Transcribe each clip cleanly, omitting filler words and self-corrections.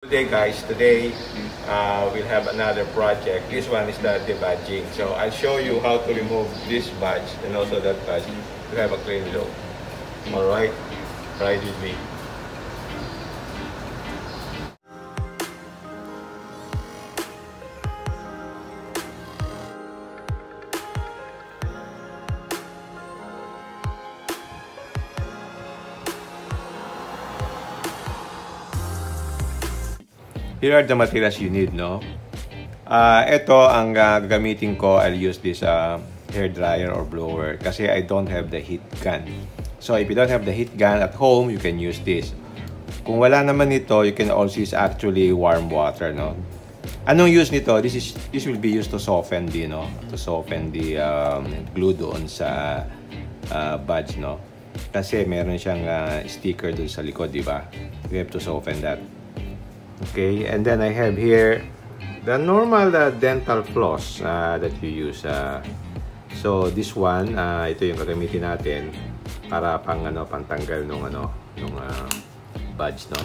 Today guys, we'll have another project. This one is the debadging. So I'll show you how to remove this badge and also that badge to have a clean look. Alright, ride with me. Here are the materials you need, no? Ito ang gagamitin ko. I'll use this hair dryer or blower kasi I don't have the heat gun. So if you don't have the heat gun at home, you can use this. Kung wala naman nito, you can also use actually warm water, no? Anong use nito? This will be used to soften the, no? To soften the glue doon sa badge, no? Kasi meron siyang sticker doon sa likod, di ba? We have to soften that. Okay, and then I have here the normal dental floss that you use. So this one, ito yung gagamitin natin para pantanggal nung badge, no.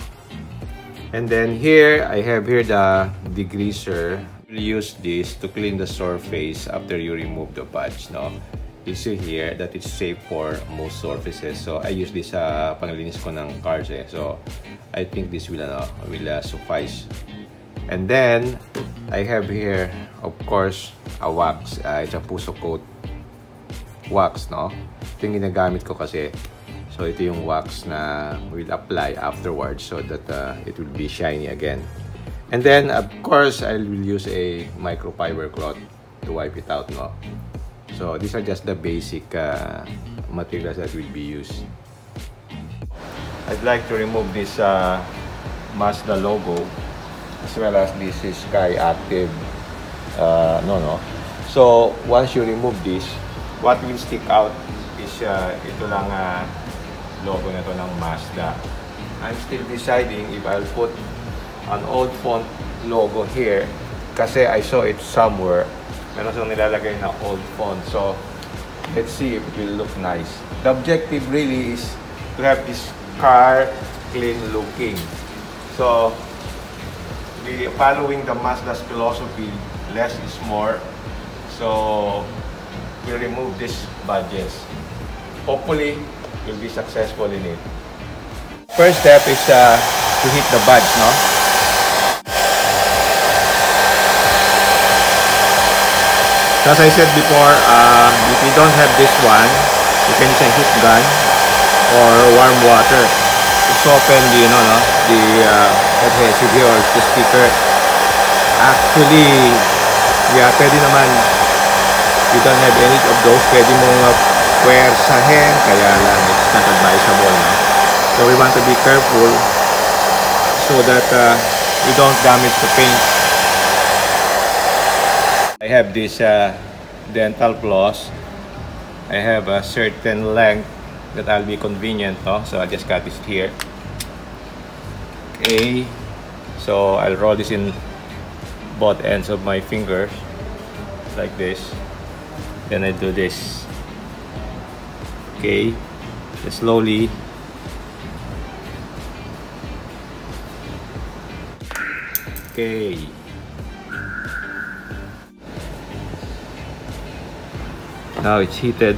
And then here I have here the degreaser. We'll use this to clean the surface after you remove the badge, no. You see here that it's safe for most surfaces. So I use this panglinis ko ng cars eh. So I think this will suffice. And then I have here, of course, a wax. It's a Puso Coat wax, no? Ito yung ginagamit ko kasi. So ito yung wax na we'll apply afterwards so that it will be shiny again. And then of course I will use a microfiber cloth to wipe it out, no? So these are just the basic materials that will be used. I'd like to remove this Mazda logo as well as this Sky Active. So once you remove this, what will stick out is ito lang logo na to ng Mazda. I'm still deciding if I'll put an old font logo here kasi I saw it somewhere. Meron silang nilalagay na old font. So let's see if it will look nice. The objective really is to have this car clean looking. So following the Mazda's philosophy, less is more. So we'll remove these badges. Hopefully we'll be successful in it. First step is to hit the badge, no? As I said before, if you don't have this one, you can use a heat gun or warm water to soften the, adhesive here or the sticker. Actually, yeah, pwede naman. If you don't have any of those, pwede mong puwersahin, kaya lang, it's not advisable, no? So we want to be careful so that we don't damage the paint. I have this dental floss. I have a certain length that I'll be convenient, no? So I'll just cut this here. Okay, so I'll roll this in both ends of my fingers like this. Then I do this. Okay, just slowly. Okay. Now it's heated.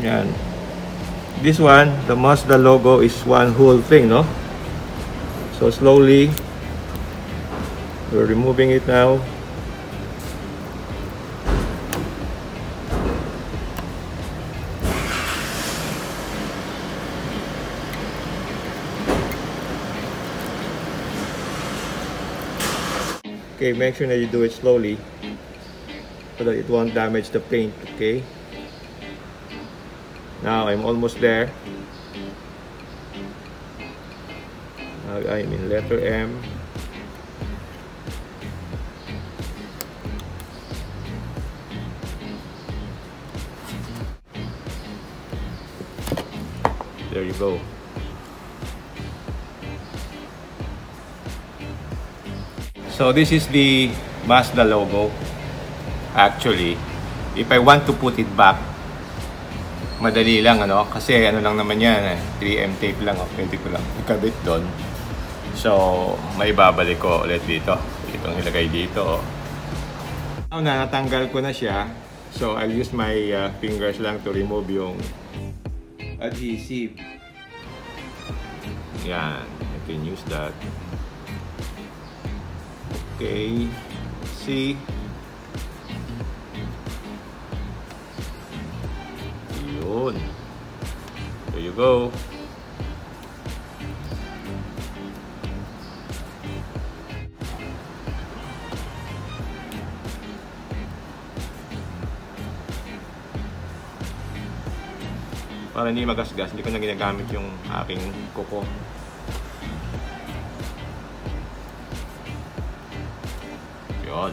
Yan. This one, the Mazda logo is one whole thing, no? So slowly, we're removing it now. Okay, make sure that you do it slowly so that it won't damage the paint, okay? Now I'm almost there. Now I'm in letter M. There you go. So this is the Mazda logo. Actually, if I want to put it back, madali lang ano, kasi ano lang naman yan, 3M tape lang, pwede ko lang ikabit doon. So, may babalik ko ulit dito. Itong ilagay dito. Now na natanggal ko na siya, so I'll use my fingers lang to remove yung adhesive. Yan, I can use that. Okay, see? Yun. There you go. Para hindi magasgas, hindi ko na ginagamit yung aking kuko. Yun.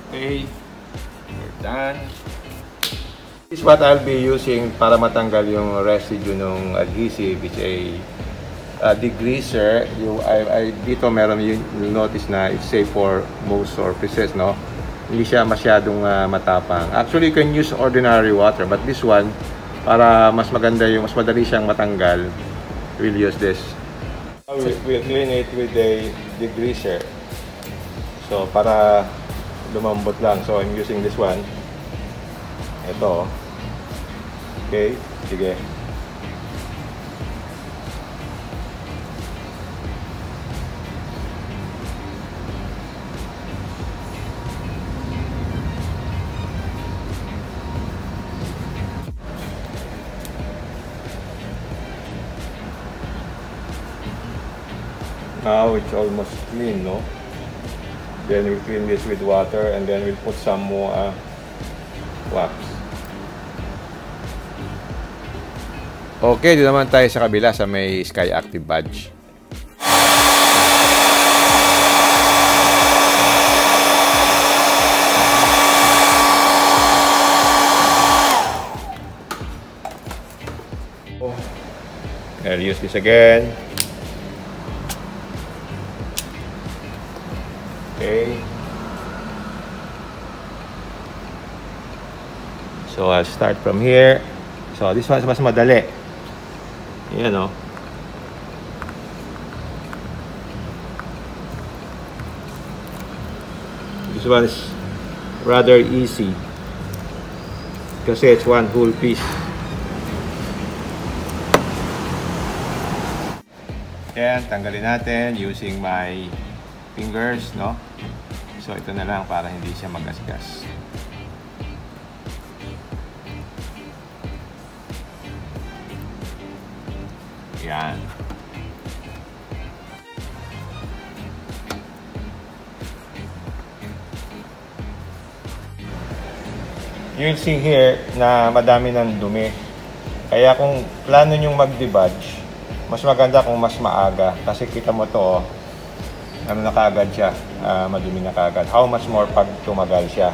Okay. We're done. This is what I'll be using para matanggal yung residue ng adhesive. It's a degreaser. Dito meron yung notice na it's safe for most surfaces, no? Hindi siya masyadong matapang. Actually, you can use ordinary water, but this one, para mas maganda yung, mas madali siyang matanggal, we'll use this. We'll clean it with a degreaser. So, para lumambot lang. So, I'm using this one. Ito. Okay, sige. Now it's almost clean, no? Then we'll clean this with water and then we'll put some more wax. Okay, dito naman tayo sa kabila sa may Sky Active badge. I'll use this again. Okay. So I'll start from here. So this one is mas madali. Yan o. This one is rather easy kasi it's one whole piece. Yan, tanggalin natin using my fingers, no? So ito na lang para hindi siya magasgas. Yan. You'll see here na madami ng dumi. Kaya kung plano nyong mag-debudge, mas maganda kung mas maaga. Kasi kita mo to, oh, ano na kaagad siya, madumi na kaagad. How much more pag tumagal siya?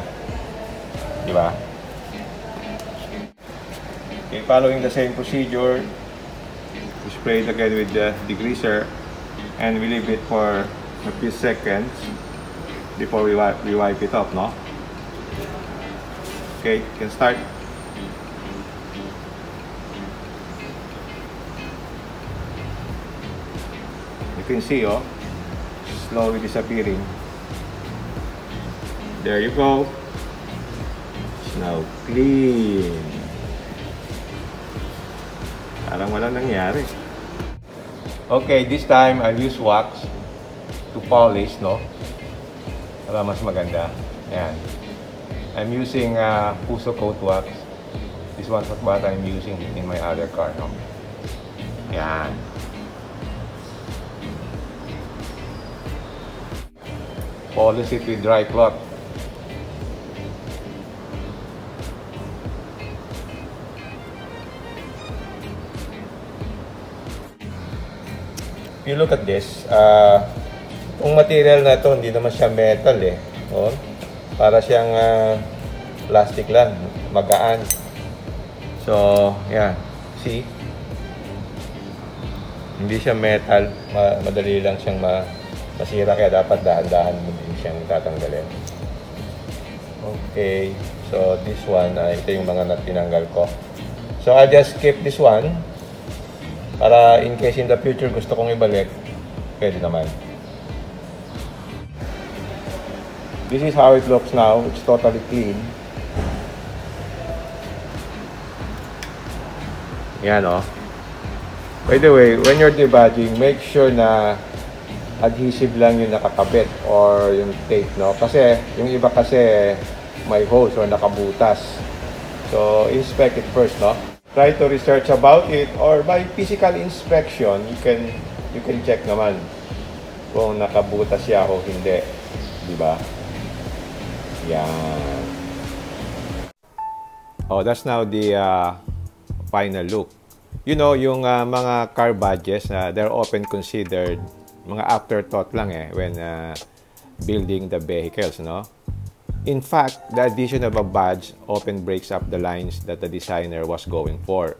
Di ba? Okay, following the same procedure, we spray it again with the degreaser and we leave it for a few seconds before we wipe it off, no? Okay, you can start. You can see, oh, slowly disappearing. There you go. It's now clean. Parang walang nangyari. Okay, this time I'll use wax to polish, no? Para mas maganda. Ayan. I'm using Puso Coat Wax. This one's what I'm using in my other car, no? Ayan. Polish it with dry cloth. If you look at this, yung material na to hindi naman siya metal eh. Oh, para siyang plastic lang, magaan. So, yeah, see? Hindi siya metal, madali lang siyang masira kaya dapat dahan-dahan mo din siyang tatanggalin. Okay. So this one, ito yung mga natinanggal ko. So I'll just skip this one. Para in case in the future gusto kong ibalik, pwede naman. This is how it looks now. It's totally clean. Yan o. By the way, when you're debadging, make sure na adhesive lang yung nakakabit or yung tape, no? Kasi yung iba kasi may holes or nakabutas. So inspect it first, no? Try to research about it or by physical inspection, you can check naman kung nakabutas siya o hindi, di ba? Yan. Oh, that's now the final look. You know, yung mga car badges, they're often considered mga afterthought lang when building the vehicles, no? In fact, the addition of a badge often breaks up the lines that the designer was going for.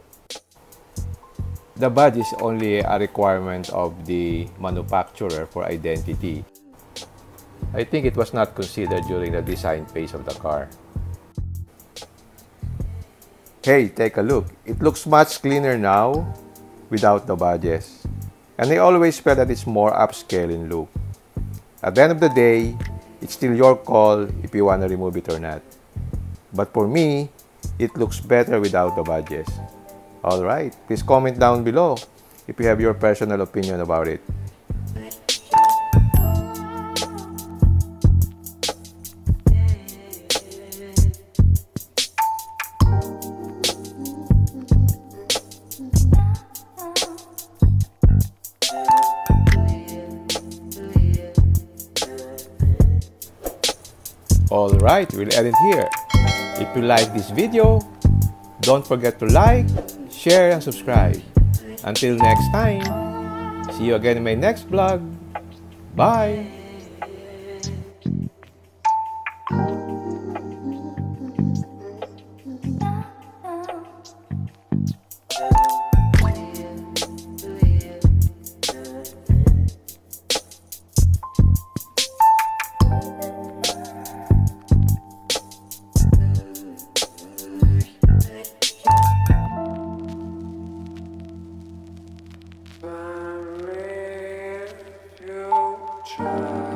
The badge is only a requirement of the manufacturer for identity. I think it was not considered during the design phase of the car. Hey, take a look. It looks much cleaner now without the badges. And I always felt that it's more upscale in look. At the end of the day, it's still your call if you want to remove it or not. But for me, it looks better without the badges. Alright, please comment down below if you have your personal opinion about it. Alright, we'll end it here. If you like this video, don't forget to like, share, and subscribe. Until next time, see you again in my next vlog. Bye! Try.